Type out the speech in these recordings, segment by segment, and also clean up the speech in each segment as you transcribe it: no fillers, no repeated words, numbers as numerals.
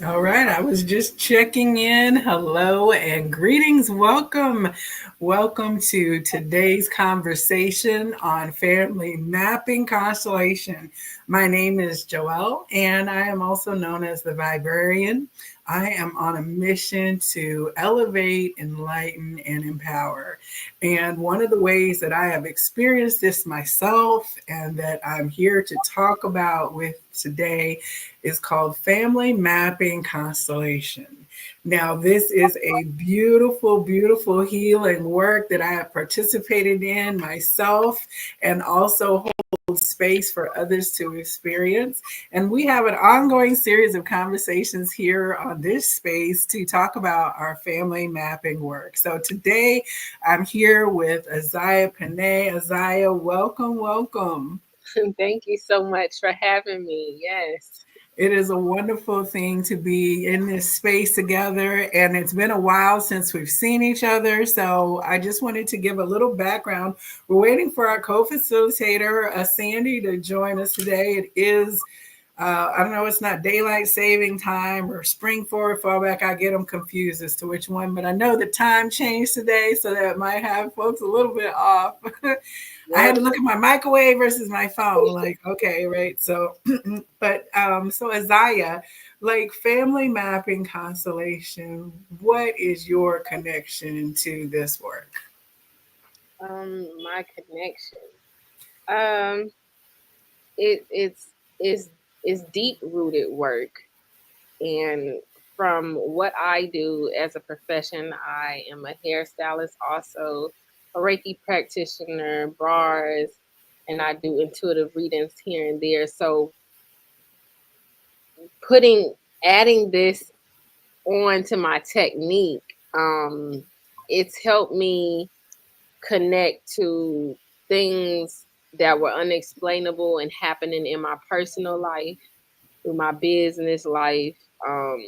All right, I was just checking in. Hello and greetings. Welcome. Welcome to today's conversation on family mapping constellation. My name is Joelle, and I am also known as the Viberarian. I am on a mission to elevate, enlighten, and empower. And one of the ways that I have experienced this myself and that I'm here to talk about with today is called Family Mapping Constellation. Now, this is a beautiful, beautiful healing work that I have participated in myself and also hold space for others to experience. And we have an ongoing series of conversations here on this space to talk about our family mapping work. So today I'm here with Azaya Panay. Azaya, welcome, welcome. Thank you so much for having me. Yes. It is a wonderful thing to be in this space together. And it's been a while since we've seen each other. So I just wanted to give a little background. We're waiting for our co facilitator, Sandy, to join us today. It is I don't know, it's not daylight saving time or spring forward, fallback. I get them confused as to which one, but I know the time changed today, so that might have folks a little bit off. I had Yep. to look at my microwave versus my phone, like, okay, right. So, so Azaya, like family mapping constellation, what is your connection to this work? My connection. Um, it's it's deep rooted work, and from what I do as a profession, I am a hairstylist, also a Reiki practitioner, bars, and I do intuitive readings here and there. So putting adding this on to my technique, it's helped me connect to things that were unexplainable and happening in my personal life, through my business life, um,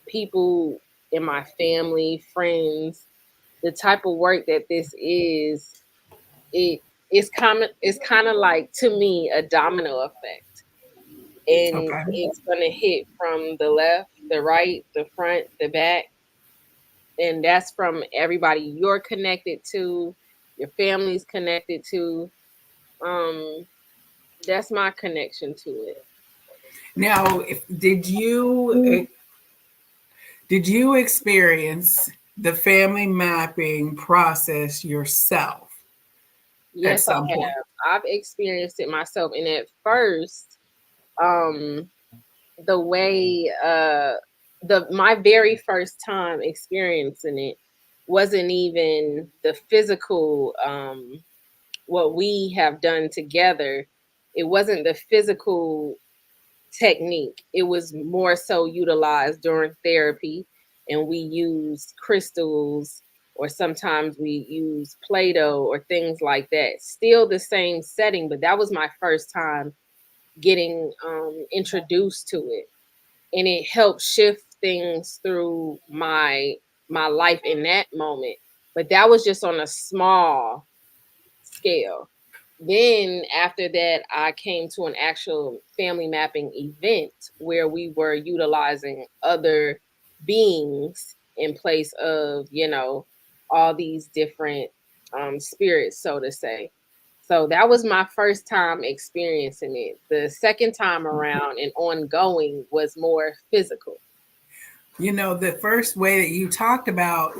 people in my family, friends. The type of work that this is, it it's kind of like, to me, a domino effect, and Okay. it's gonna hit from the left, the right, the front, the back, and that's from everybody you're connected to, your family's connected to. Um, that's my connection to it. Now, did you experience the family mapping process yourself at Yes, I some point? have. I've experienced it myself, and at first, um, the way the my very first time experiencing it wasn't even the physical, what we have done together. It wasn't the physical technique. It was more so utilized during therapy, and we use crystals, or sometimes we use Play-Doh or things like that. Still the same setting, but that was my first time getting introduced to it, and it helped shift things through my life in that moment. But that was just on a small scale. Then after that, I came to an actual family mapping event where we were utilizing other beings in place of, all these different spirits, so to say. So that was my first time experiencing it. The second time around and ongoing was more physical. You know, the first way that you talked about,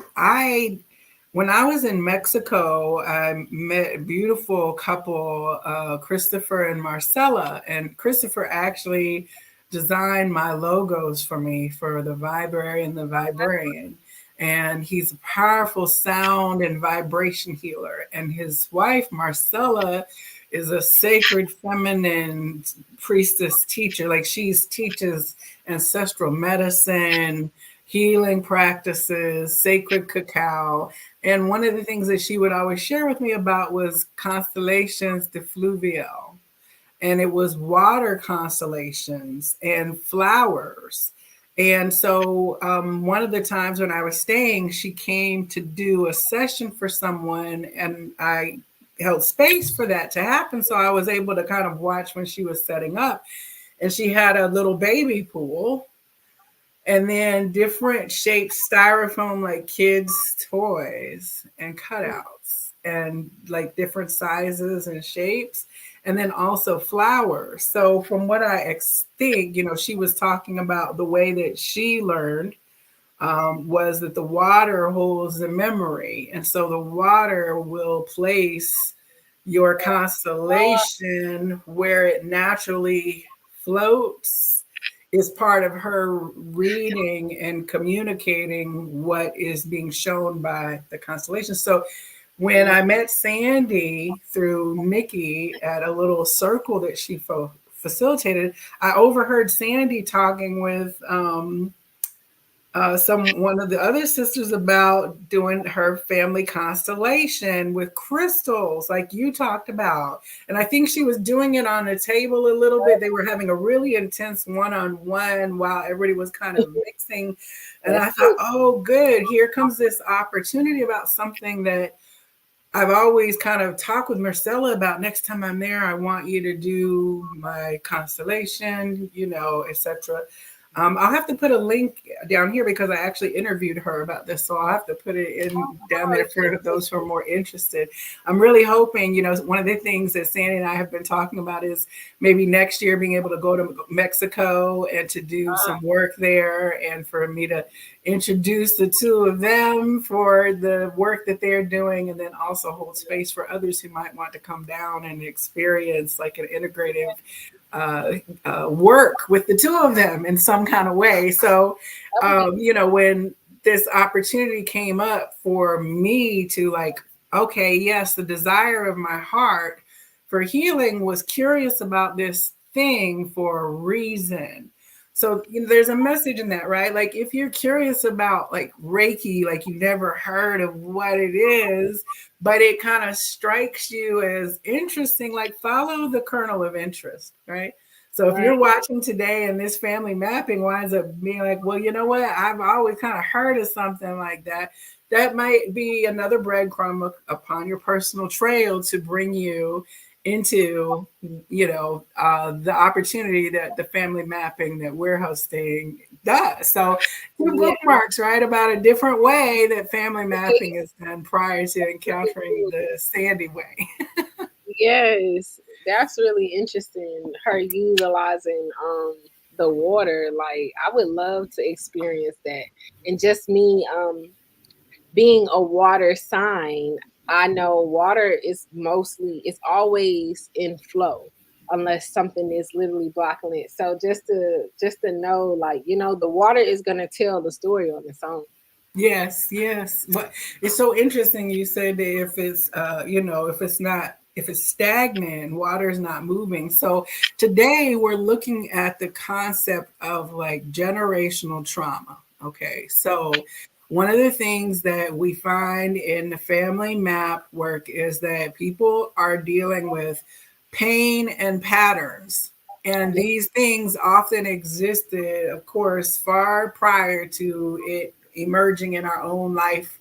when I was in Mexico, I met a beautiful couple, Christopher and Marcella. And Christopher actually designed my logos for me for the Viberarian and the Viberarian. And he's a powerful sound and vibration healer. And his wife, Marcella, is a sacred feminine priestess teacher. Like she teaches ancestral medicine, healing practices, sacred cacao. And one of the things that she would always share with me about was constellations de fluvial. And it was water constellations and flowers. And so, one of the times when I was staying, she came to do a session for someone, and I held space for that to happen. So I was able to kind of watch when she was setting up. And she had a little baby pool, and then different shaped styrofoam, like kids' toys and cutouts, and like different sizes and shapes, and then also flowers. So, from what I think, she was talking about the way that she learned was that the water holds the memory. And so the water will place your constellation where it naturally floats, is part of her reading and communicating what is being shown by the constellation. So when I met Sandy through Nikki at a little circle that she facilitated, I overheard Sandy talking with one of the other sisters about doing her family constellation with crystals, like you talked about. And I think she was doing it on the table a little bit. They were having a really intense one-on-one while everybody was kind of mixing. And I thought, oh, good, here comes this opportunity about something that I've always kind of talked with Marcella about. Next time I'm there, I want you to do my constellation, etc. I'll have to put a link down here because I actually interviewed her about this. So I'll have to put it in down there for those who are more interested. I'm really hoping, one of the things that Sandy and I have been talking about is maybe next year being able to go to Mexico and to do some work there, and for me to introduce the two of them for the work that they're doing, and then also hold space for others who might want to come down and experience like an integrative work with the two of them in some kind of way. So, when this opportunity came up for me to like, okay, yes, the desire of my heart for healing was curious about this thing for a reason. So there's a message in that, right? Like if you're curious about like Reiki, like you've never heard of what it is, but it kind of strikes you as interesting, like follow the kernel of interest, right? So if you're watching today and this family mapping winds up being like, well, you know what? I've always kind of heard of something like that. That might be another breadcrumb upon your personal trail to bring you into, the opportunity that the family mapping that we're hosting does. So two bookmarks, right, about a different way that family mapping is done prior to encountering the Sandy way. Yes, that's really interesting. Her utilizing the water. Like I would love to experience that. And just me being a water sign, I know water is it's always in flow unless something is literally blocking it. So just to know, like, the water is gonna tell the story on its own. Yes, yes. But it's so interesting you said that if it's if it's stagnant, water is not moving. So today we're looking at the concept of like generational trauma. Okay. So one of the things that we find in the family map work is that people are dealing with pain and patterns. And Yeah, these things often existed, of course, far prior to it emerging in our own life.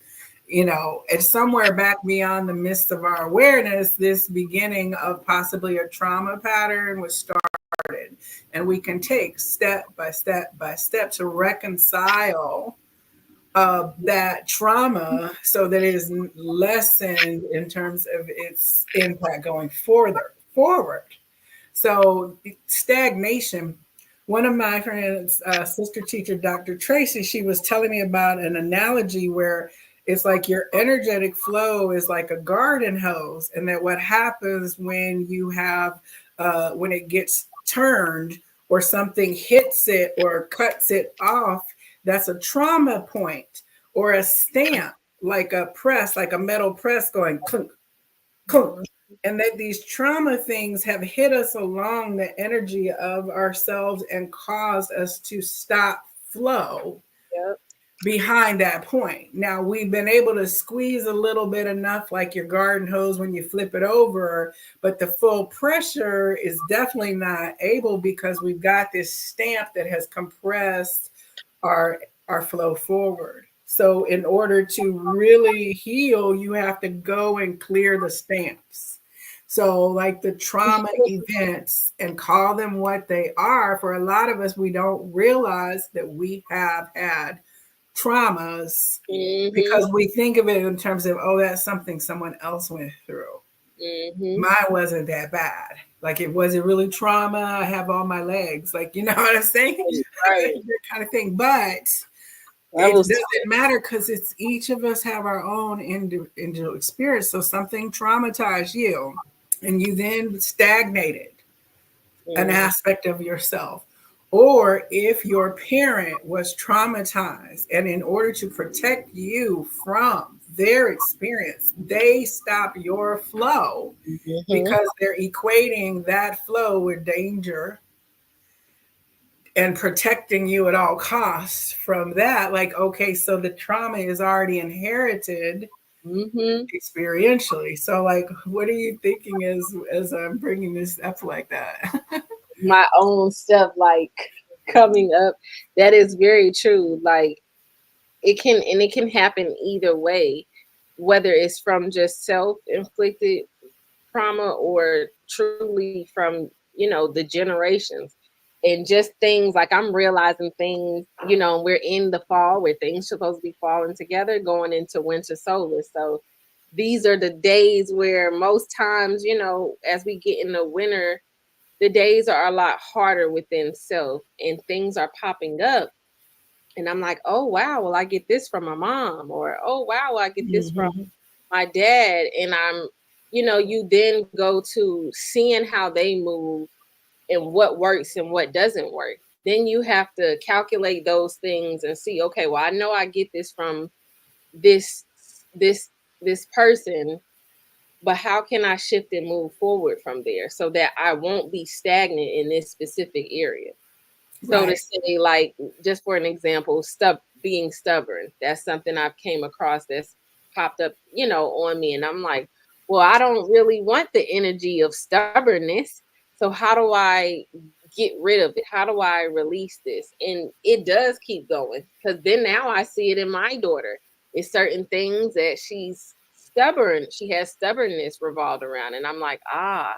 It's somewhere back beyond the mist of our awareness, this beginning of possibly a trauma pattern was started. And we can take step by step by step to reconcile that trauma so that it is lessened in terms of its impact going forward. So stagnation. One of my friends, sister teacher, Dr. Tracy, she was telling me about an analogy where it's like your energetic flow is like a garden hose, and that what happens when you have when it gets turned or something hits it or cuts it off, that's a trauma point or a stamp, like a press, like a metal press going clunk, clunk. And that these trauma things have hit us along the energy of ourselves and caused us to stop flow yep, behind that point. Now we've been able to squeeze a little bit enough, like your garden hose when you flip it over, but the full pressure is definitely not able because we've got this stamp that has compressed our flow forward. So in order to really heal, you have to go and clear the stamps. So, like the trauma events, and call them what they are, for a lot of us, we don't realize that we have had traumas Mhm. because we think of it in terms of, oh, that's something someone else went through. Mhm. Mine wasn't that bad. Like, it wasn't really trauma. I have all my legs. Like, you know what I'm saying? Right. That kind of thing. But That it was doesn't matter because it's each of us have our own individual experience. So something traumatized you and you then stagnated an mm, aspect of yourself. Or if your parent was traumatized and in order to protect you from their experience, they stop your flow mhm. because they're equating that flow with danger and protecting you at all costs from that. Like, okay, so the trauma is already inherited Mhm. experientially. So, like, what are you thinking as I'm bringing this up like that? My own stuff like coming up. That is very true. Like it can happen either way, whether it's from just self-inflicted trauma or truly from, the generations. And just things like I'm realizing things, we're in the fall where things supposed to be falling together, going into winter solar. So these are the days where most times, as we get in the winter, the days are a lot harder within self and things are popping up. And I'm like, oh wow, well I get this from my mom, or oh wow, I get this from Mhm. my dad. And you then go to seeing how they move and what works and what doesn't work. Then you have to calculate those things and see, okay, well, I know I get this from this this this person, but how can I shift and move forward from there so that I won't be stagnant in this specific area? So to Right. say, like, just for an example, being stubborn, that's something I've came across that's popped up, on me. And I'm like, well, I don't really want the energy of stubbornness. So how do I get rid of it? How do I release this? And it does keep going because then now I see it in my daughter. It's certain things that she's stubborn. She has stubbornness revolved around. And I'm like, I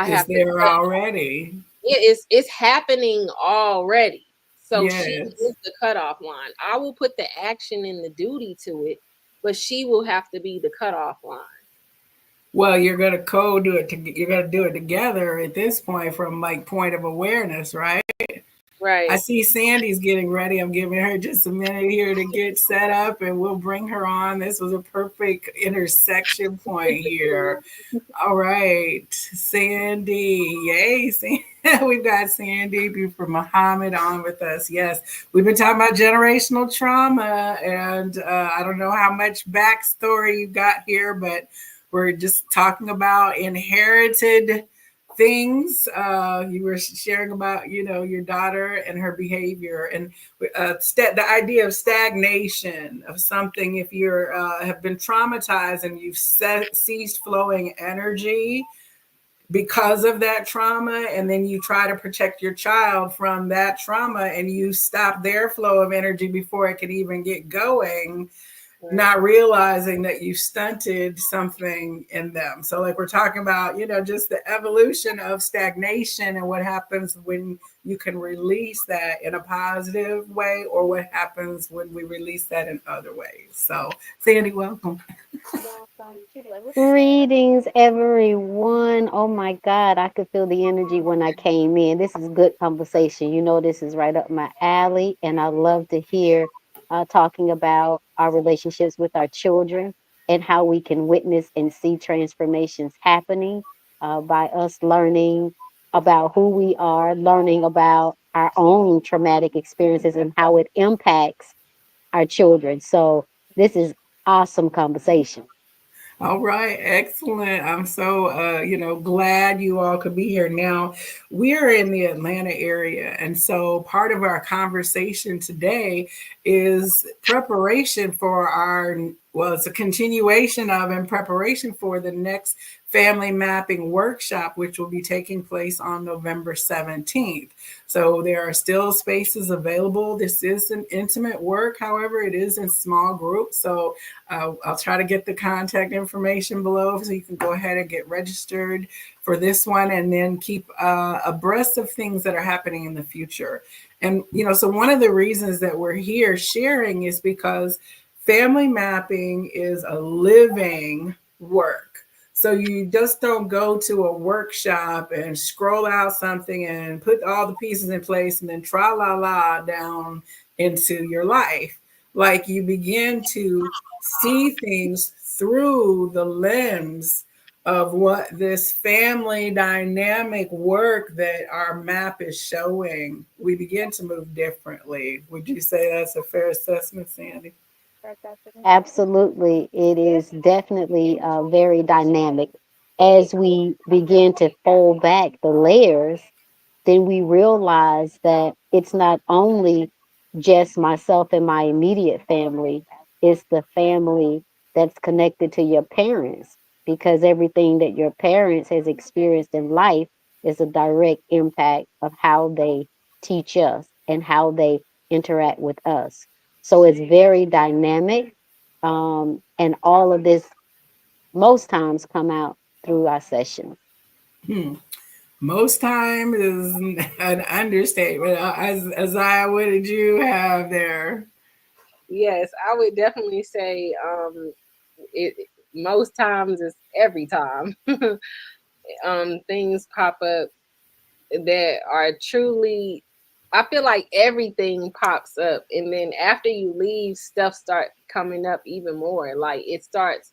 Is have to there cut. already? It's happening already. So she Yes. is the cutoff line. I will put the action and the duty to it, but she will have to be the cutoff line. Well, you're gonna co-do it. You're gonna do it together at this point from like point of awareness, right? I Right. see Sandy's getting ready. I'm giving her just a minute here to get set up, and we'll bring her on. This was a perfect intersection point here. All right, Sandy. Yay, Sandy. We've got Sandy Beauford Muhammad on with us. Yes, we've been talking about generational trauma, and I don't know how much backstory you got here, but we're just talking about inherited things. You were sharing about, your daughter and her behavior, and the idea of stagnation of something. If you're have been traumatized and you've ceased flowing energy because of that trauma, and then you try to protect your child from that trauma and you stop their flow of energy before it can even get going, Right. not realizing that you stunted something in them. So, like, we're talking about, just the evolution of stagnation and what happens when you can release that in a positive way, or what happens when we release that in other ways. So, Sandy, welcome. Greetings, everyone. Oh my God, I could feel the energy when I came in. This is good conversation. You know, this is right up my alley, and I love to hear talking about our relationships with our children and how we can witness and see transformations happening by us learning about who we are, learning about our own traumatic experiences and how it impacts our children. So, this is awesome conversation. All right, excellent. I'm so glad you all could be here. Now, we're in the Atlanta area, and so part of our conversation today is preparation for our, well, it's a continuation of, in preparation for the next family mapping workshop, which will be taking place on November 17th. So there are still spaces available. This is an intimate work, however, it is in small groups. So I'll try to get the contact information below so you can go ahead and get registered for this one, and then keep abreast of things that are happening in the future. And, so one of the reasons that we're here sharing is because family mapping is a living work. So you just don't go to a workshop and scroll out something and put all the pieces in place and then tra la la down into your life. Like, you begin to see things through the lens of what this family dynamic work that our map is showing. We begin to move differently. Would you say that's a fair assessment, Sandy? Absolutely. It is definitely very dynamic. As we begin to fold back the layers, then we realize that it's not only just myself and my immediate family, it's the family that's connected to your parents, because everything that your parents has experienced in life is a direct impact of how they teach us and how they interact with us. So it's very dynamic, and all of this most times come out through our sessions. Hmm. Most time is an understatement. As I, what did you have there? Yes, I would definitely say it most times is every time. Things pop up that are truly, I feel like everything pops up, and then after you leave, stuff start coming up even more. Like, it starts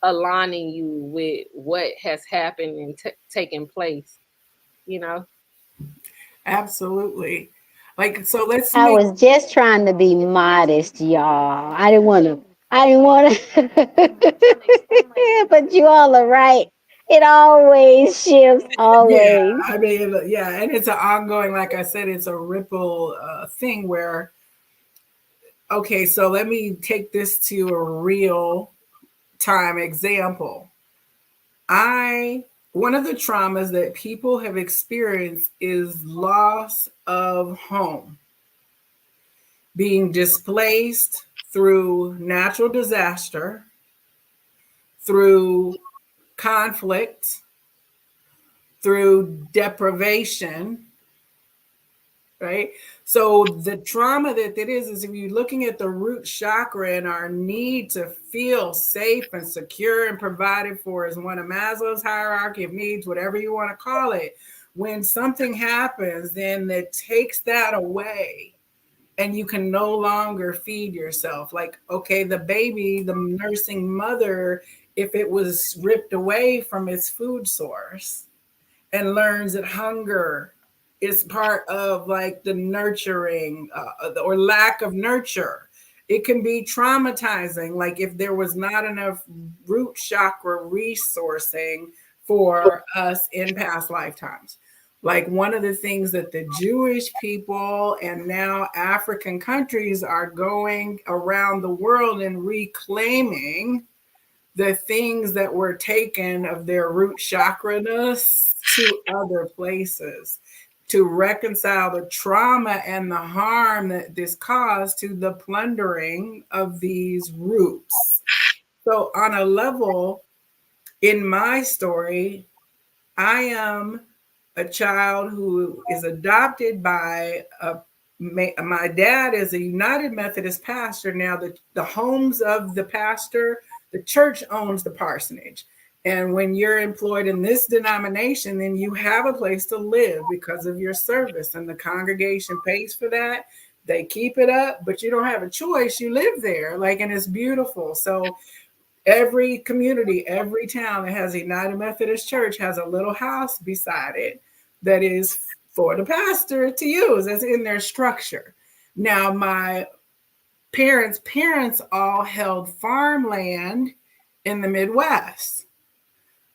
aligning you with what has happened and taken place, you know? Absolutely. Like, so let's I make, was just trying to be modest, y'all. I didn't want to, but you all are right. It always shifts, yeah, always. I mean, yeah, and it's an ongoing, like I said, it's a ripple thing where, okay, so let me take this to a real time example. I One of the traumas that people have experienced is loss of home, being displaced through natural disaster, through conflict, through deprivation, right? So the trauma that it is if you're looking at the root chakra and our need to feel safe and secure and provided for is one of Maslow's hierarchy of needs, whatever you want to call it. When something happens, then it takes that away and you can no longer feed yourself. Like, okay, the baby, the nursing mother, if it was ripped away from its food source and learns that hunger is part of like the nurturing or lack of nurture, it can be traumatizing. Like, if there was not enough root chakra resourcing for us in past lifetimes. Like, one of the things that the Jewish people and now African countries are going around the world and reclaiming the things that were taken of their root chakraness to other places, to reconcile the trauma and the harm that this caused to the plundering of these roots. So, on a level, in my story, I am a child who is adopted by my dad is a United Methodist pastor. Now, the homes of the pastor, the church owns the parsonage. And when you're employed in this denomination, then you have a place to live because of your service, and the congregation pays for that. They keep it up, but you don't have a choice. You live there, like, and it's beautiful. So every community, every town that has a United Methodist Church has a little house beside it that is for the pastor to use. That's in their structure. Now, my parents all held farmland in the Midwest.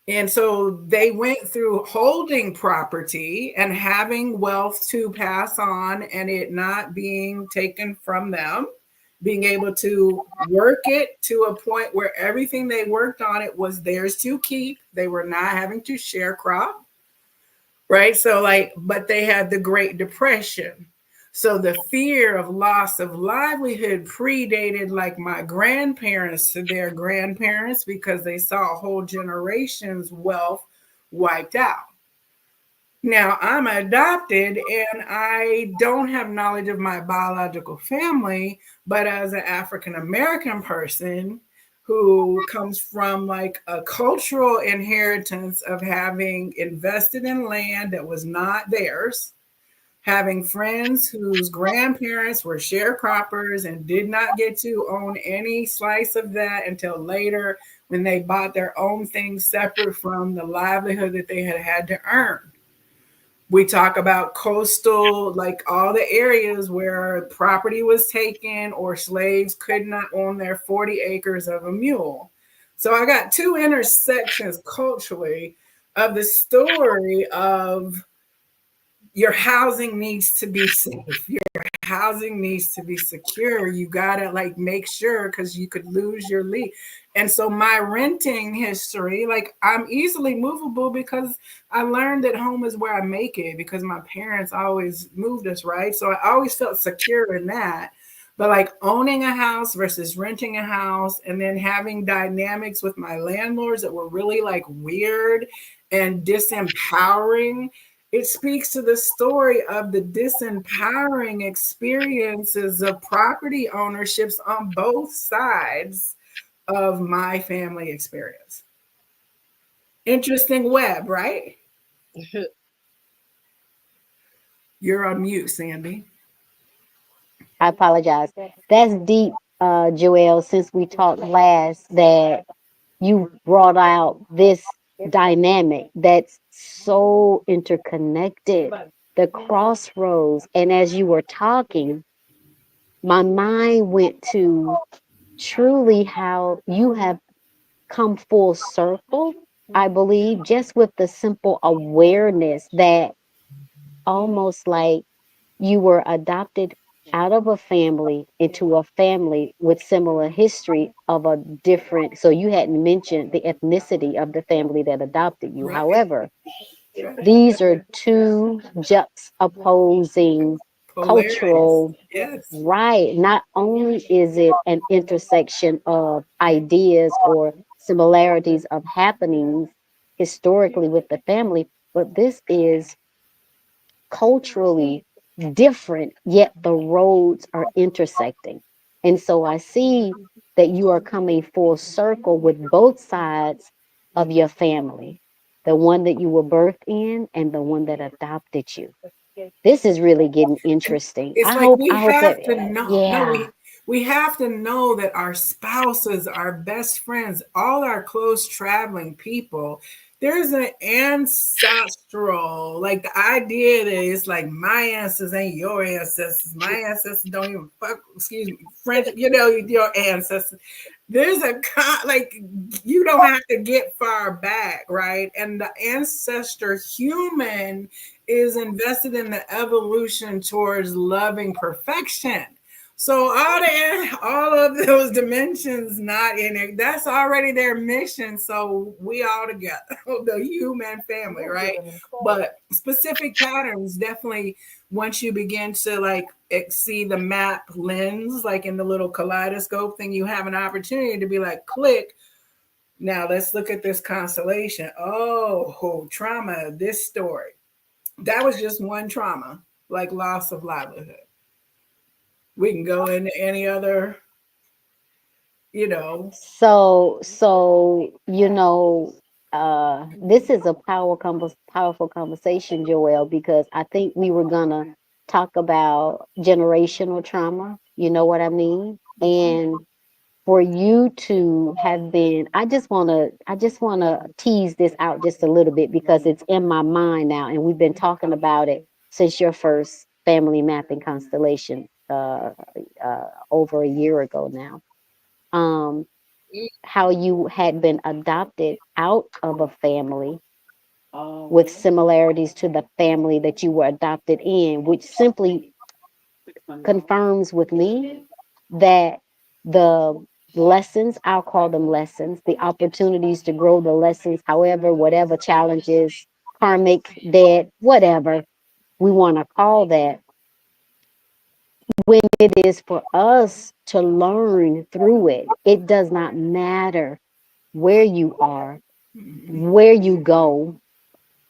And so they went through holding property and having wealth to pass on and it not being taken from them. being able to work it to a point where everything they worked on it was theirs to keep. They were not having to share crop, right? So, like, but they had the Great Depression. So the fear of loss of livelihood predated like my grandparents to their grandparents because they saw a whole generation's wealth wiped out. Now I'm adopted and I don't have knowledge of my biological family, but as an African American person who comes from like a cultural inheritance of having invested in land that was not theirs, having friends whose grandparents were sharecroppers and did not get to own any slice of that until later when they bought their own things separate from the livelihood that they had to earn. We talk about coastal, like all the areas where property was taken or slaves could not own their 40 acres of a mule. So I got two intersections culturally of the story of your housing needs to be safe. Your housing needs to be secure. You gotta like make sure because you could lose your lease. And so my renting history, like I'm easily movable because I learned that home is where I make it because my parents always moved us, right? So I always felt secure in that. But like owning a house versus renting a house and then having dynamics with my landlords that were really like weird and disempowering, it speaks to the story of the disempowering experiences of property ownerships on both sides of my family experience. Interesting web, right? You're on mute, Sandy. I apologize. That's deep, Joelle, since we talked last, that you brought out this dynamic that's so interconnected, the crossroads. And as you were talking, my mind went to truly how you have come full circle, I believe, just with the simple awareness that almost like you were adopted out of a family into a family with similar history of a different, so you hadn't mentioned the ethnicity of the family that adopted you. Right. However, Right. these are two juxtaposing Polarities. cultural, Yes. right? Not only is it an intersection of ideas or similarities of happenings historically with the family, but this is culturally different, yet the roads are intersecting. And so I see that you are coming full circle with both sides of your family, the one that you were birthed in and the one that adopted you. This is really getting And interesting. it's I like hope, we I hope that, have to know, no, yeah. we have to know that our spouses, our best friends, all our close traveling people, there's an ancestral, like the idea that it's like my ancestors ain't your ancestors, my ancestors don't even fuck, excuse me, French, your ancestors. There's a like you don't have to get far back, right? And the ancestor human is invested in the evolution towards loving perfection. So all of those dimensions not in it, that's already their mission. So we all together, the human family, right? But specific patterns definitely once you begin to like see the map lens, like in the little kaleidoscope thing, you have an opportunity to be like, click. Now let's look at this constellation. Oh, trauma, this story. That was just one trauma, like loss of livelihood. We can go into any other, you know. This is a powerful conversation, Joelle, because I think we were gonna talk about generational trauma. You know what I mean? And for you to have been, I just wanna tease this out just a little bit because it's in my mind now, and we've been talking about it since your first family mapping constellation over a year ago now. Um, how you had been adopted out of a family with similarities to the family that you were adopted in, which simply confirms with me that the lessons, I'll call them lessons, the opportunities to grow the lessons, however, whatever challenges, karmic, debt, whatever we want to call that, when it is for us to learn through it, it does not matter where you are, where you go,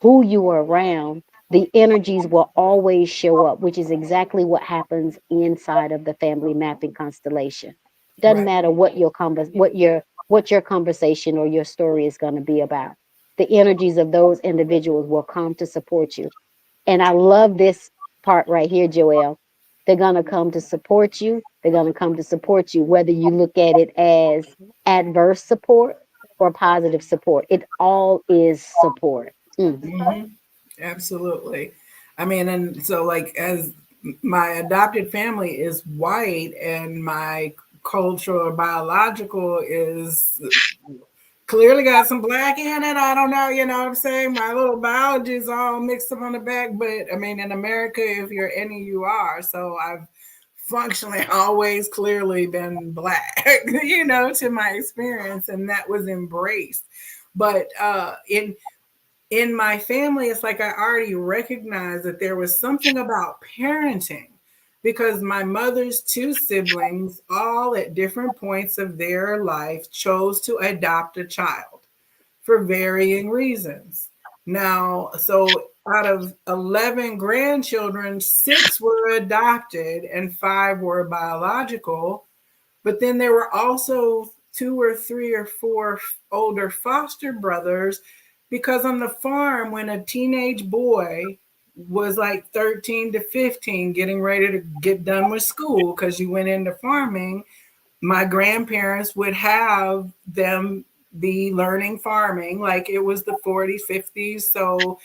who you are around, the energies will always show up, which is exactly what happens inside of the family mapping constellation. Doesn't Right. matter what what your conversation or your story is going to be about. The energies of those individuals will come to support you. And I love this part right here, Joelle. They're going to come to support you. They're going to come to support you, whether you look at it as adverse support or positive support. It all is support. Mm. Hmm. Absolutely. I mean, and so like as my adopted family is white and my cultural or biological is clearly got some black in it. I don't know, you know what I'm saying? My little biology is all mixed up on the back, but I mean, in America, if you're any, you are. So I've functionally always clearly been black, you know, to my experience, and that was embraced. But in my family, it's like I already recognized that there was something about parenting because my mother's two siblings, all at different points of their life, chose to adopt a child for varying reasons. Now, so out of 11 grandchildren, six were adopted and five were biological. But then there were also two or three or four older foster brothers because on the farm, when a teenage boy was like 13 to 15, getting ready to get done with school because you went into farming, my grandparents would have them be learning farming like it was the 40s, 50s. So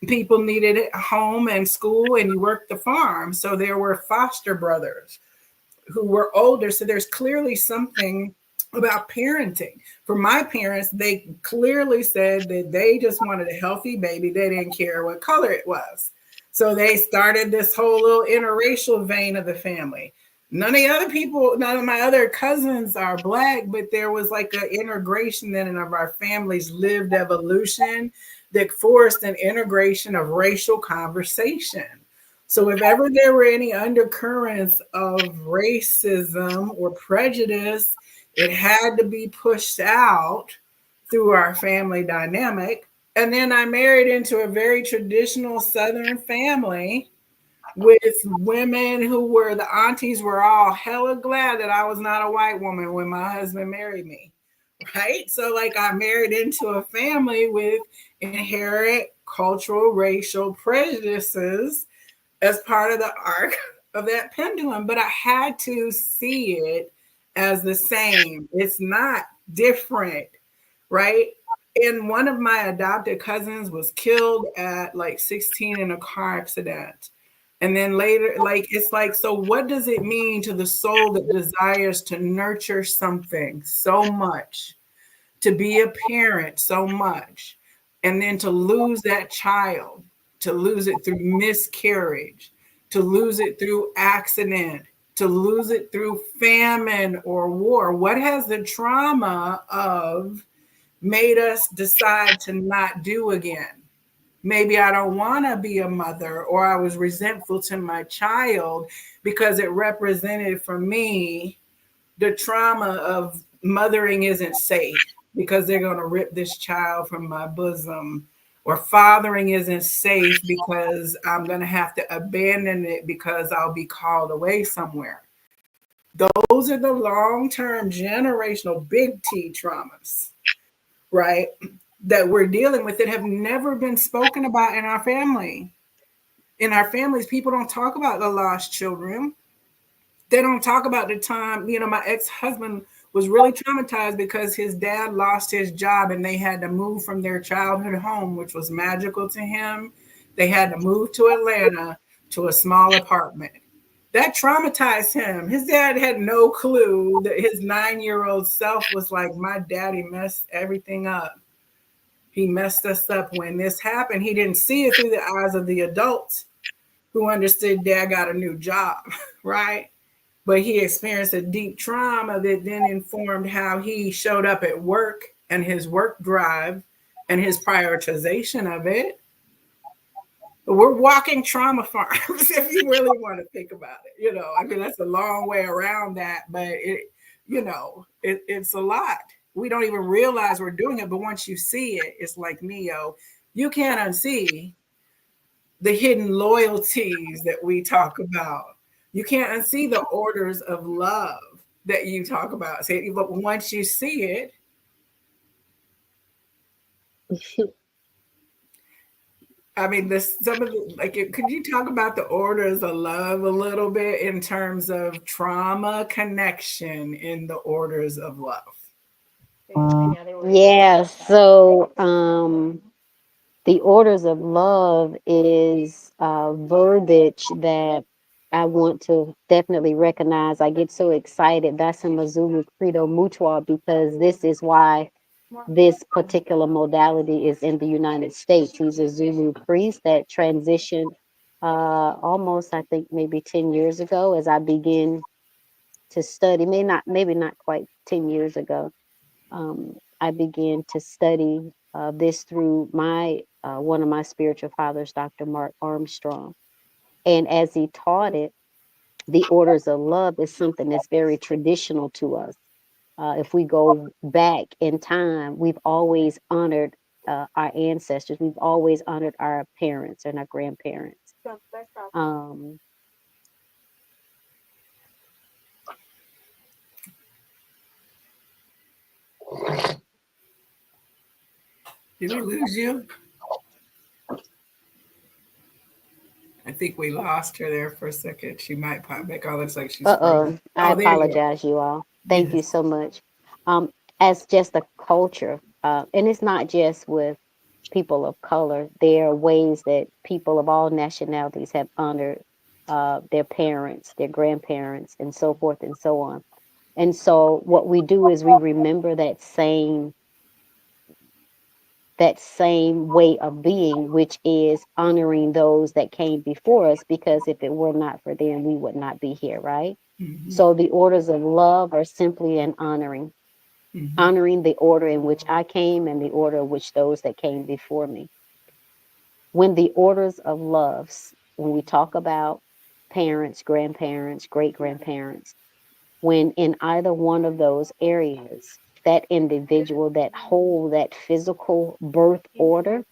people needed a home and school, and you worked the farm. So there were foster brothers who were older. So there's clearly something about parenting. For my parents, they clearly said that they just wanted a healthy baby. They didn't care what color it was. So they started this whole little interracial vein of the family. None of the other people, none of my other cousins are black, but there was like an integration then of our family's lived evolution that forced an integration of racial conversation. So if ever there were any undercurrents of racism or prejudice, it had to be pushed out through our family dynamic. And then I married into a very traditional Southern family with women who were the aunties were all hella glad that I was not a white woman when my husband married me. Right. So, like, I married into a family with inherent cultural, racial prejudices as part of the arc of that pendulum, but I had to see it as the same. It's not different, right? And one of my adopted cousins was killed at like 16 in a car accident. And then later, like, it's like, so what does it mean to the soul that desires to nurture something so much, to be a parent so much, and then to lose that child, to lose it through miscarriage, to lose it through accident, to lose it through famine or war? What has the trauma of made us decide to not do again? Maybe I don't want to be a mother, or I was resentful to my child because it represented for me the trauma of mothering isn't safe because they're going to rip this child from my bosom, or fathering isn't safe because I'm going to have to abandon it because I'll be called away somewhere. Those are the long-term generational big T traumas, right, that we're dealing with that have never been spoken about in our family. In our families, people don't talk about the lost children. They don't talk about the time, you know, my ex-husband was really traumatized because his dad lost his job and they had to move from their childhood home, which was magical to him. They had to move to Atlanta to a small apartment. That traumatized him. His dad had no clue that his 9-year-old self was like, my daddy messed everything up. He messed us up when this happened. He didn't see it through the eyes of the adults who understood dad got a new job, right? but he experienced a deep trauma that then informed how he showed up at work and his work drive and his prioritization of it. We're walking trauma farms if you really want to think about it. I mean, that's a long way around that, but it's a lot. We don't even realize we're doing it, but once you see it, it's like Neo. You can't unsee the hidden loyalties that we talk about. You can't unsee the orders of love that you talk about. See, but once you see it, I mean, this some of the like. Could you talk about the orders of love a little bit in terms of trauma connection in the orders of love? Yeah, so the orders of love is verbiage that I want to definitely recognize. I get so excited. That's in Mazulu Credo Mutual because this is why this particular modality is in the United States. He's a Zulu priest that transitioned almost, I think, maybe 10 years ago as I began to study, maybe not quite 10 years ago. I began to study this through my one of my spiritual fathers, Dr. Mark Armstrong. And as he taught it, the orders of love is something that's very traditional to us. If we go back in time, we've always honored our ancestors. We've always honored our parents and our grandparents. Um, Did we lose you? I think we lost her there for a second. She might pop back. Oh, looks like she's frozen. I Oh, there you go. apologize, you all. Thank you Yes. so much. As just a culture, and it's not just with people of color, there are ways that people of all nationalities have honored their parents, their grandparents, and so forth and so on. And so, what we do is we remember that same way of being, which is honoring those that came before us, because if it were not for them, we would not be here, right? Mm-hmm. So the orders of love are simply an Mm-hmm. honoring the order in which I came and the order in which those that came before me. When the orders of loves, when we talk about parents, grandparents, great grandparents, when in either one of those areas, that individual, that whole, that physical birth order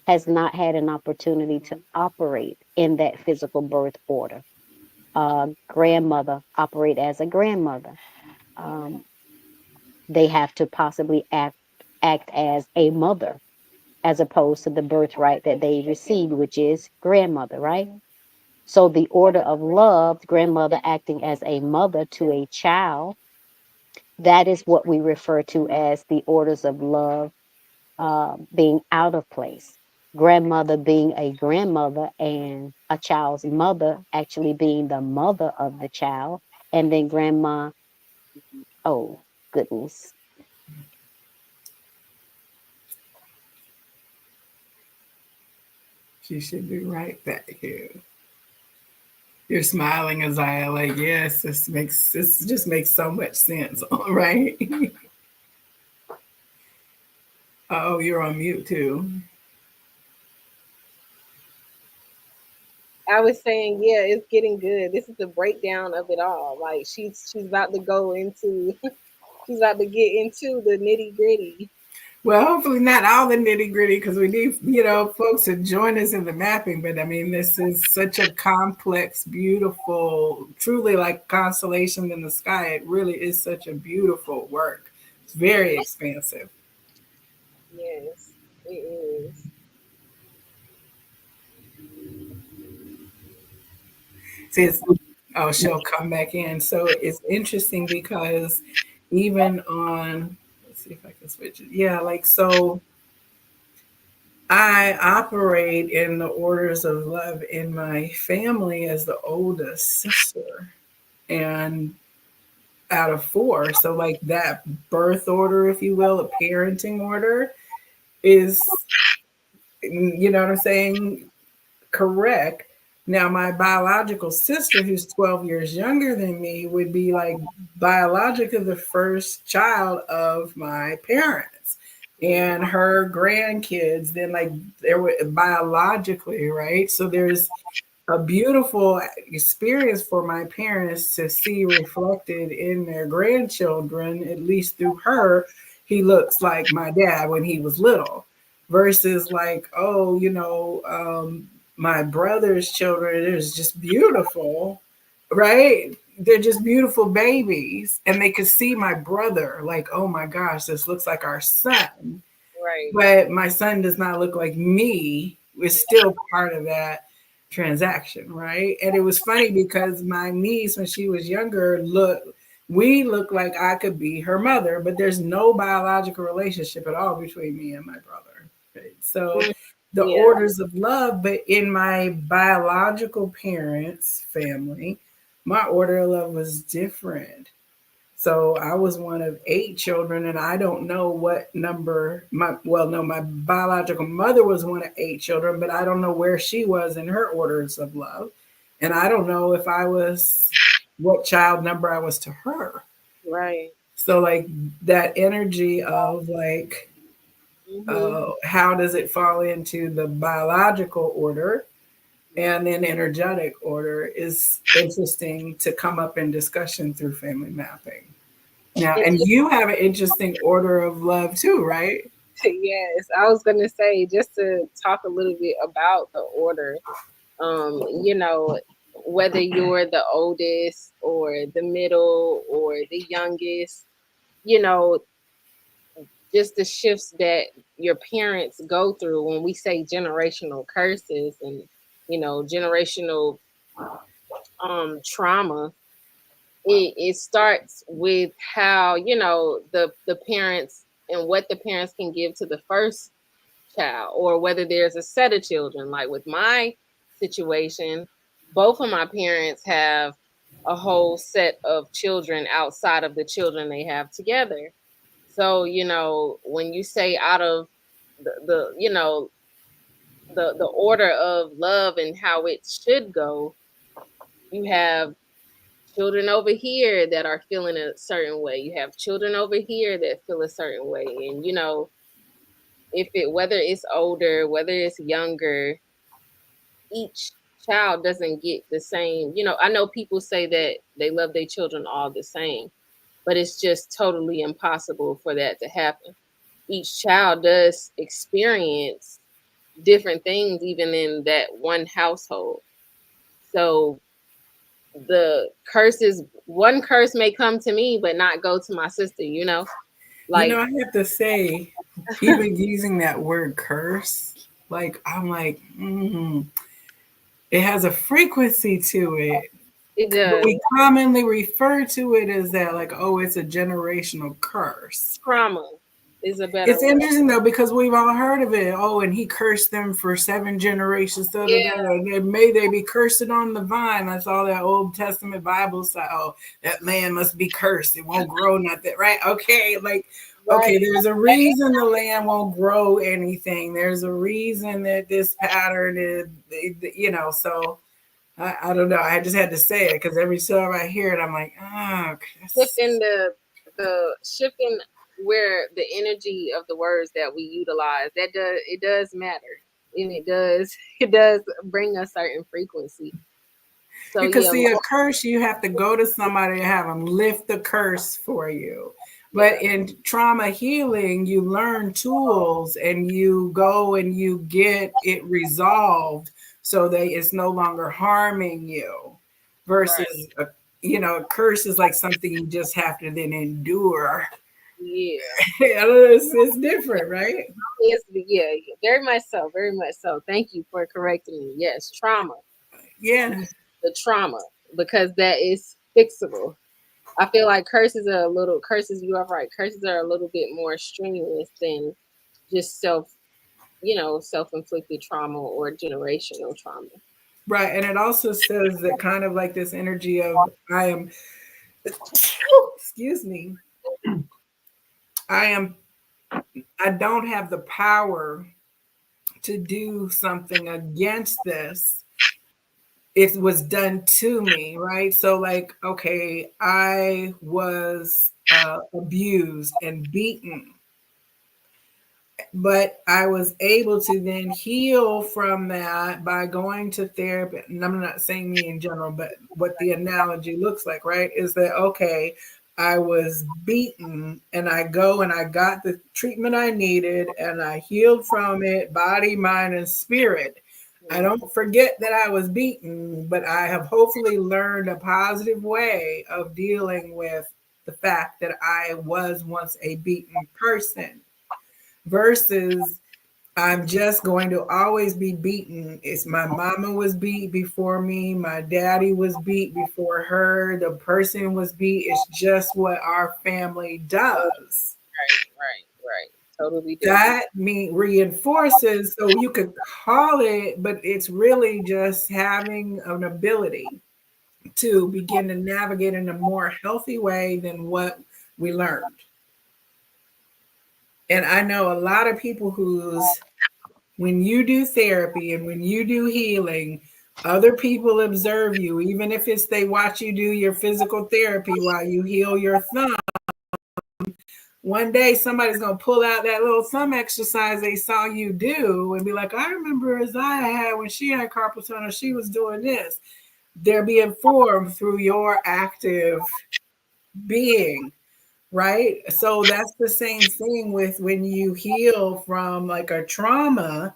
has not had an opportunity to operate in that physical birth order. Grandmother operate as a grandmother. Um, they have to possibly act as a mother as opposed to the birthright that they received, which is grandmother, right? So the order of love, grandmother acting as a mother to a child, that is what we refer to as the orders of love being out of place. Grandmother being a grandmother and a child's mother actually being the mother of the child. And then grandma, oh, goodness. She should be right back here. You're smiling as I like, yes, this just makes so much sense, right? Oh, you're on mute too. I was saying, yeah, it's getting good. This is the breakdown of it all. Like she's about to go into she's about to get into the nitty gritty. Well, hopefully not all the nitty gritty because we need, folks to join us in the mapping. But I mean, this is such a complex, beautiful, truly like constellation in the sky. It really is such a beautiful work. It's very expansive. Yes, it is. See, oh, she'll come back in. So it's interesting because even on, let's see if I can switch it. Yeah, like so I operate in the orders of love in my family as the oldest sister and out of four. So, like that birth order, if you will, a parenting order is, you know what I'm saying, correct. Now, my biological sister, who's 12 years younger than me, would be like biologically the first child of my parents and her grandkids. Then, like, there were biologically, right? So, there's a beautiful experience for my parents to see reflected in their grandchildren, at least through her. He looks like my dad when he was little, versus like, oh, my brother's children is just beautiful, right? They're just beautiful babies. And they could see my brother, like, oh my gosh, this looks like our son. Right. But my son does not look like me. We're still part of that transaction, right? And it was funny because my niece, when she was younger, we look like I could be her mother, but there's no biological relationship at all between me and my brother. Right? So Mm, the yeah. orders of love, but in my biological parents' family, my order of love was different. So I was one of 8 children, and I don't know what number my biological mother was one of 8 children, but I don't know where she was in her orders of love. And I don't know if I was what child number I was to her. Right. So like that energy of like Hmm. how does it fall into the biological order and then energetic order is interesting to come up in discussion through family mapping. Now, And and you have an interesting order of love too, right? yes, I was gonna say just to talk a little bit about the order. You know, whether you're the oldest or the middle or the youngest, you know, just the shifts that your parents go through when we say generational curses and generational trauma. It starts with how the parents and what the parents can give to the first child, or whether there's a set of children. Like with my situation, both of my parents have a whole set of children outside of the children they have together. So, when you say out of the order of love and how it should go, you have children over here that are feeling a certain way. You have children over here that feel a certain way. And if it whether it's older, whether it's younger, each child doesn't get the same. I know people say that they love their children all the same, but it's just totally impossible for that to happen. Each child does experience different things even in that one household. So the curses, one curse may come to me but not go to my sister. Like, I have to say, even using that word curse, like I'm like, it has a frequency to it. it But does. we commonly refer to it as that, like, oh, it's a generational curse. Trauma is a better It's word. interesting though because we've all heard of it. Oh, and he cursed them for 7 generations. Da, da, da, Yeah, da. And may they be cursed on the vine. That's all that Old Testament Bible style. Oh, that land must be cursed. It won't grow nothing, right? Okay, like right. okay, there's a reason the land won't grow anything. There's a reason that this pattern is. So I don't know. I just had to say it because every time I hear it, I'm like, oh, Shifting the shifting where the energy of the words that we utilize, it does matter, and it does it does bring a certain frequency. So because yeah, see, a curse, you have to go to somebody and have them lift the curse for you. But yeah, in trauma healing, you learn tools and you go and you get it resolved so that it's no longer harming you. right, Versus, a curse is like something you just have to then endure. yeah. I don't know, it's different, right? Yes, yeah, yeah, very much so, very much so. Thank you for correcting me. Yes, trauma, Yeah. the trauma, because that is fixable. I feel like curses. You are right. Curses are a little bit more strenuous than just self-inflicted trauma or generational trauma. Right. And it also says that kind of like this energy of I am, excuse me, I am, I don't have the power to do something against this. it was done to me, right? So like, okay, I was abused and beaten, but I was able to then heal from that by going to therapy. And I'm not saying me in general, but what the analogy looks like, right? Is that okay? I was beaten and I go and I got the treatment I needed and I healed from it, body, mind, and spirit. I don't forget that I was beaten, but I have hopefully learned a positive way of dealing with the fact that I was once a beaten person versus I'm just going to always be beaten. It's my mama was beat before me, my daddy was beat before her, the person was beat. It's just what our family does. Right. Totally different. That reinforces, so you could call it, but it's really just having an ability to begin to navigate in a more healthy way than what we learned. And I know a lot of people whose when you do therapy and when you do healing, other people observe you, even if it's they watch you do your physical therapy while you heal your thumb. One day somebody's going to pull out that little thumb exercise they saw you do and be like, I remember Isaiah had when she had carpal tunnel, she was doing this. They're being formed through your active being, right? So that's the same thing with when you heal from like a trauma.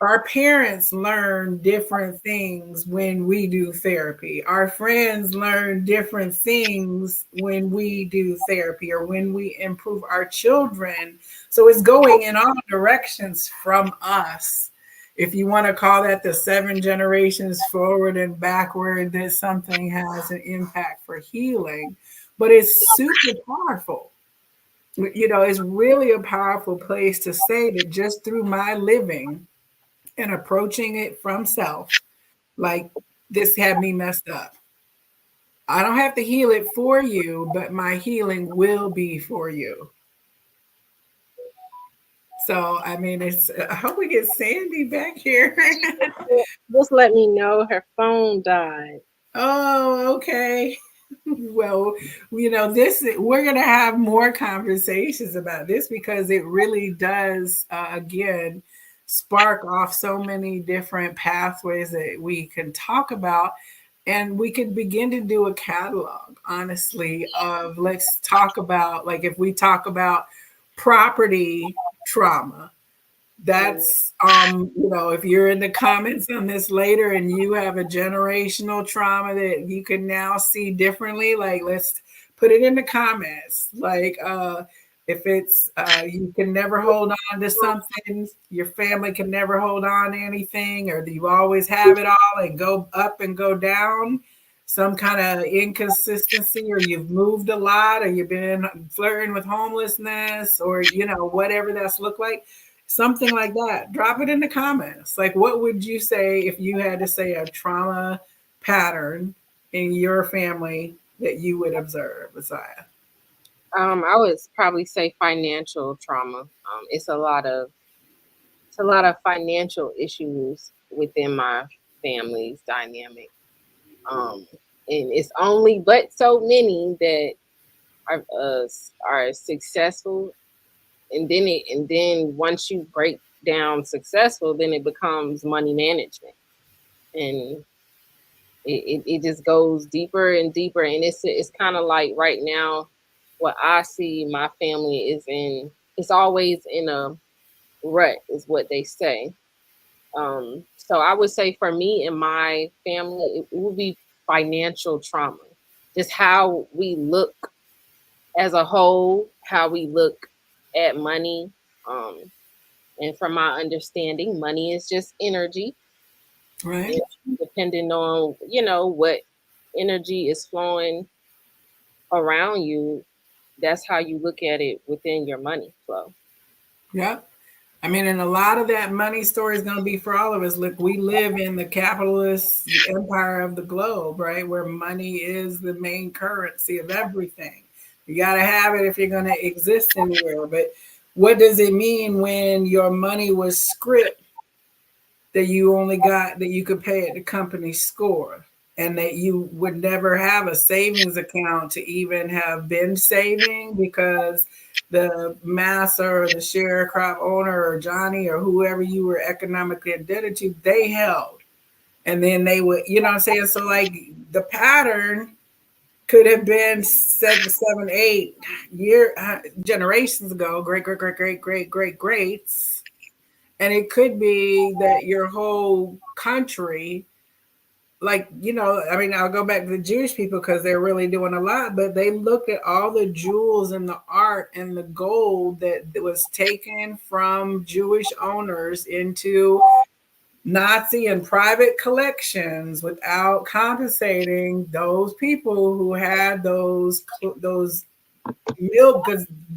Our parents learn different things when we do therapy. Our friends learn different things when we do therapy or when we improve our children. So it's going in all directions from us. If you want to call that the 7 generations forward and backward, that something has an impact for healing, but it's super powerful. You know, it's really a powerful place to say that just through my living and approaching it from self, like this had me messed up. I don't have to heal it for you, but my healing will be for you. So, I mean, I hope we get Sandy back here. Just let me know her phone died. Oh, okay. Well, you know, we're going to have more conversations about this because it really does, again, spark off so many different pathways that we can talk about. And we could begin to do a catalog, honestly, of let's talk about, like, if we talk about property trauma, that's you know, if you're in the comments on this later and you have a generational trauma that you can now see differently, like let's put it in the comments. Like if it's you can never hold on to something, your family can never hold on to anything, or you always have it all and go up and go down, some kind of inconsistency, or you've moved a lot, or you've been flirting with homelessness, or you know, whatever that's looked like, something like that. Drop it in the comments. Like, what would you say if you had to say a trauma pattern in your family that you would observe, Messiah? I would probably say financial trauma. It's a lot of financial issues within my family's dynamic. Um, and it's only but so many that are successful, and then once you break down successful, then it becomes money management, and it just goes deeper and deeper, and it's kind of like right now, what I see my family is in. It's always in a rut, is what they say. So I would say for me and my family, it would be financial trauma. Just how we look as a whole, how we look at money. Um, and from my understanding, money is just energy. Right. And depending on, what energy is flowing around you, that's how you look at it within your money flow. Yep. I mean, and a lot of that money story is going to be for all of us. Look, we live in the capitalist empire of the globe, right? Where money is the main currency of everything. You got to have it if you're going to exist anywhere. But what does it mean when your money was script that you only got that you could pay at the company score, and that you would never have a savings account to even have been saving because the master or the sharecrop owner or Johnny or whoever you were economically indebted to, they held. And then they would, you know what I'm saying? So like the pattern could have been 8 generations ago, greats. And it could be that your whole country, like, you know, I mean, I'll go back to the Jewish people because they're really doing a lot, but they looked at all the jewels and the art and the gold that was taken from Jewish owners into Nazi and private collections without compensating those people who had those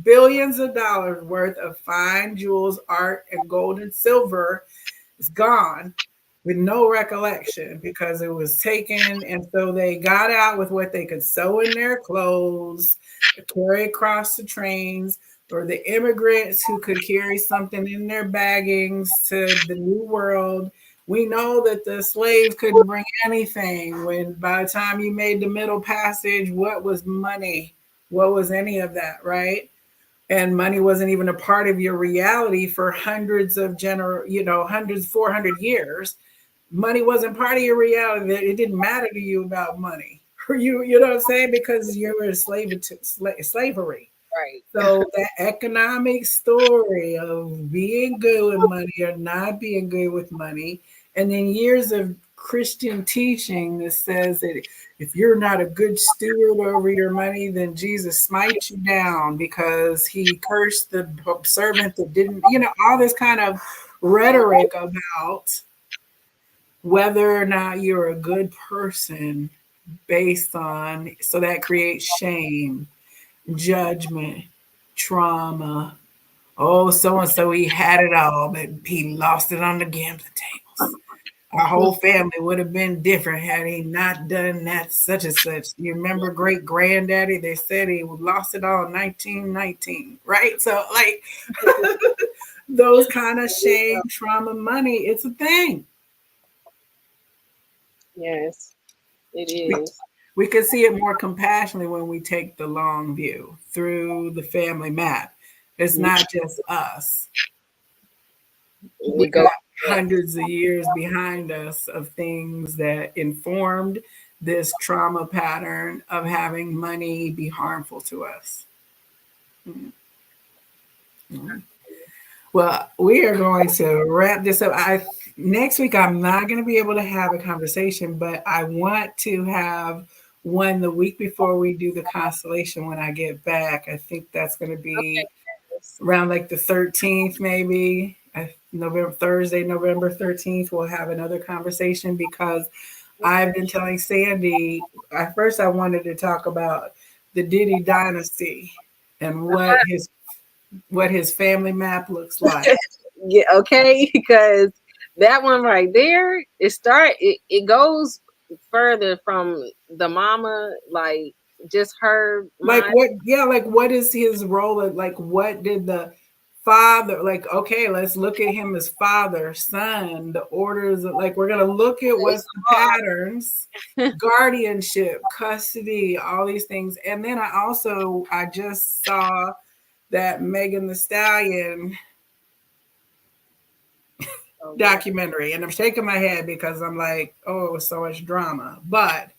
billions of dollars worth of fine jewels, art, and gold and silver is gone with no recollection because it was taken. And so they got out with what they could sew in their clothes, carry across the trains, or the immigrants who could carry something in their baggings to the new world. We know that the slaves couldn't bring anything. When by the time you made the Middle Passage, what was money? What was any of that, right? And money wasn't even a part of your reality for hundreds of 400 years. Money wasn't part of your reality. It didn't matter to you about money. You know what I'm saying? Because you were a slave to slavery. Right. So that economic story of being good with money or not being good with money, and then years of Christian teaching that says that if you're not a good steward over your money, then Jesus smites you down because he cursed the servant that didn't, all this kind of rhetoric about whether or not you're a good person based on, so that creates shame, judgment, trauma. Oh, so and so he had it all, but he lost it on the gambling tables. Our whole family would have been different had he not done that such and such. You remember great granddaddy? They said he lost it all in 1919, right? So like those kind of shame, trauma, money, it's a thing. Yes, it is. We could see it more compassionately when we take the long view through the family map. It's not just us. We got hundreds of years behind us of things that informed this trauma pattern of having money be harmful to us. Mm-hmm. Well, we are going to wrap this up. Next week, I'm not going to be able to have a conversation, but I want to have one the week before we do the constellation when I get back. I think that's going to be around like the 13th, maybe. Thursday, November 13th, we'll have another conversation because I've been telling Sandy, at first I wanted to talk about the Diddy dynasty and what his family map looks like. Yeah, okay, because that one right there, it goes further from the mama, like just her like mind. what is his role? Like what did the father, like, okay, let's look at him as father, son, the orders of, like, we're going to look at what's the patterns, guardianship, custody, all these things. And then I just saw that Megan Thee Stallion documentary, and I'm shaking my head because I'm like, oh, it was so much drama. But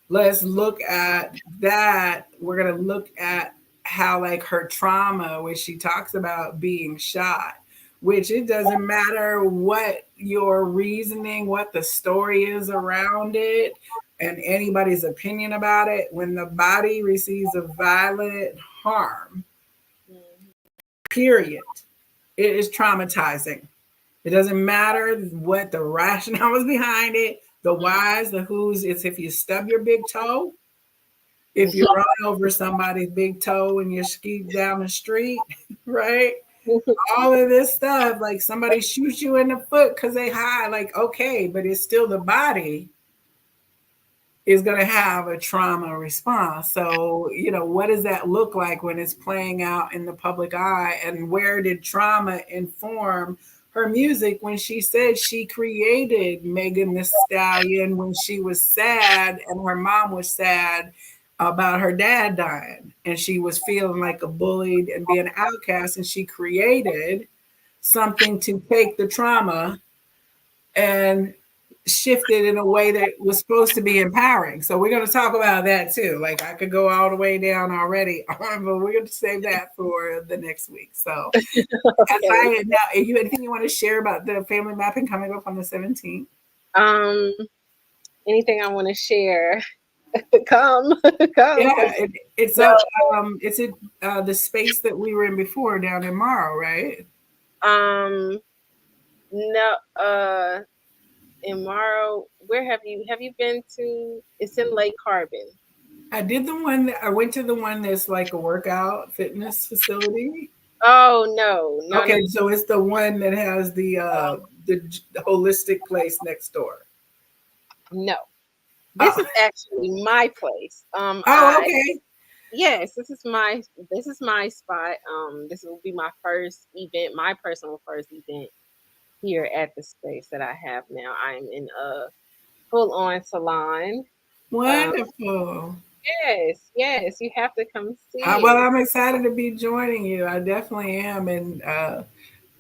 let's look at that. We're going to look at how, like, her trauma, which she talks about being shot, which it doesn't matter what your reasoning, what the story is around it, and anybody's opinion about it. When the body receives a violent harm, period, it is traumatizing. It doesn't matter what the rationale was behind it, the whys, the who's. It's if you stub your big toe, if you run over somebody's big toe and you ski down the street, right? All of this stuff, like somebody shoots you in the foot because they high, like, okay, but it's still the body is going to have a trauma response. So, what does that look like when it's playing out in the public eye? And where did trauma inform her music when she said she created Megan Thee Stallion when she was sad and her mom was sad about her dad dying, and she was feeling like a bullied and being an outcast, and she created something to take the trauma and shift it in a way that was supposed to be empowering. So we're going to talk about that too. Like I could go all the way down already, but we're going to save that for the next week. So Okay. now, you anything you want to share about the family mapping coming up on the 17th? Um, anything I want to share? Come, come, Yeah, because it's no, up. It's at the space that we were in before down in Morrow, right? um, no, in Morrow, where have you been to? It's in Lake Carbon. I did the one that I went to, the one that's like a workout fitness facility. Oh no, no, no, Okay, so it's the one that has the holistic place next door. no. This Oh, is actually my place. oh, okay. Yes, this is my spot. This will be my first event, my personal first event here at the space that I have now. I'm in a full on salon. Um, Wonderful. yes, yes, you have to come see Well, it. I'm excited to be joining you. I definitely am, and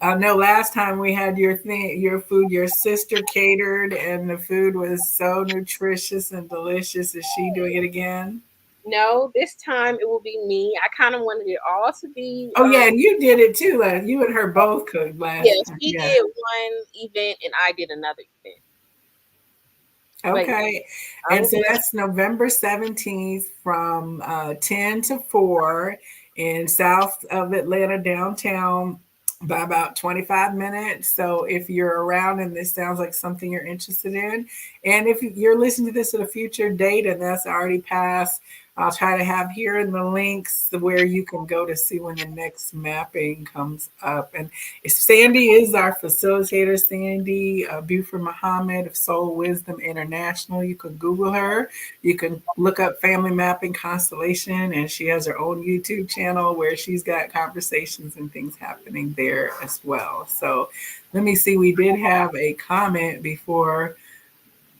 I know last time we had your food, your sister catered, and the food was so nutritious and delicious. Is she doing it again? No, this time it will be me. I kind of wanted it all to be. Oh yeah, and you did it too. You and her both cooked last Yes, time. she Yeah. did one event and I did another event. But yes, Okay. I And will so be. that's November 17th from 10 to 4 in south of Atlanta downtown by about 25 minutes. So if you're around and this sounds like something you're interested in, and if you're listening to this at a future date and that's already passed, I'll try to have here in the links where you can go to see when the next mapping comes up. And Sandy is our facilitator, Sandy Beauford Muhammad of Soul Wisdom International. You can Google her. You can look up Family Mapping Constellation, and she has her own YouTube channel where she's got conversations and things happening there as well. So let me see. We did have a comment before.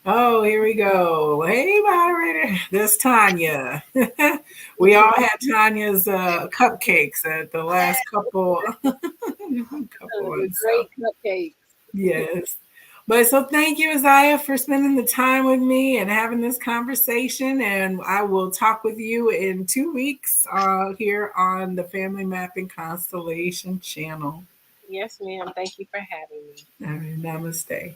Oh, here we go. Hey, moderator. That's Tanya. We all had Tanya's cupcakes at the last couple couple The ones. So great cupcakes. yes. But so thank you, Isaiah, for spending the time with me and having this conversation. And I will talk with you in 2 weeks here on the Family Mapping Constellation channel. Yes, ma'am. Thank you for having me. Namaste.